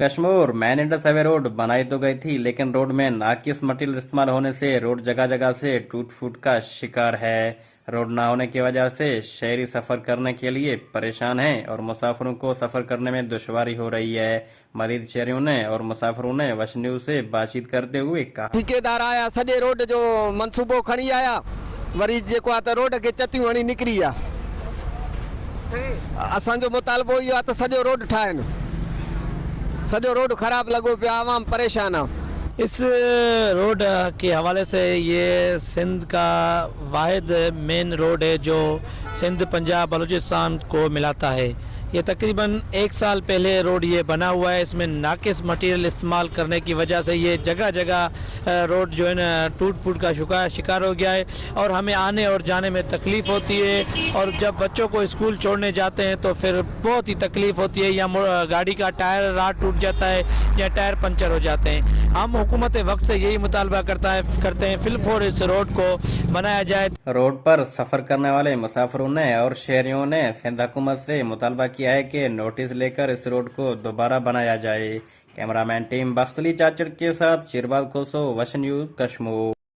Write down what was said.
Kashmir man Indus highway road बनाई तो गई थी, लेकिन रोड में नाकिस मटेरियल इस्तेमाल होने से रोड जगह जगह से टूट फूट का शिकार है। रोड ना होने की वजह से शहरी सफर करने के लिए परेशान हैं और मुसाफिरों को सफर करने में दुश्वारी हो रही है। मजीद शहरियों ने और मुसाफिरों ने वश न्यूज से बातचीत करते हुए कहा, ठेकेदार आया सॼे रोड जो मनसूबो खणी आया, वरी जेको आहे त रोड खे चतियूं हणी निकिरी आहे। असांजो मुतालबो इहो आहे त सॼो रोड ठाहिनि, सॼो रोड ख़राब लॻो पियो आहे, आवाम परेशान आहे। इस रोड के हवाले से ये सिंध का वाहिद मेन रोड है जो सिंध पंजाब बलूचिस्तान को मिलाता है। ये तकरीबन 1 साल पहले रोड ये बना हुआ है। इसमें नाकिस मटेरियल इस्तेमाल करने की वजह से ये जगह जगह रोड जो है ना टूट फूट का शिकार हो गया है और हमें आने और जाने में तकलीफ़ होती है। और जब बच्चों को स्कूल छोड़ने जाते हैं तो फिर बहुत ही तकलीफ़ होती है, या गाड़ी का टायर रात टूट जाता है या टायर पंचर हो जाते हैं। हम हुकूमत वक्त से यही मुतालबा करते हैं फिलफौर इस रोड को बनाया जाए। रोड पर सफर करने वाले मुसाफिरों ने और शहरियों ने सिंध हुकूमत से मुतालबा किया है कि नोटिस लेकर इस रोड को दोबारा बनाया जाए। कैमरामैन टीम बख्तली चाचड़ के साथ शिरबाज खोसो, वश न्यूज, कश्मीर।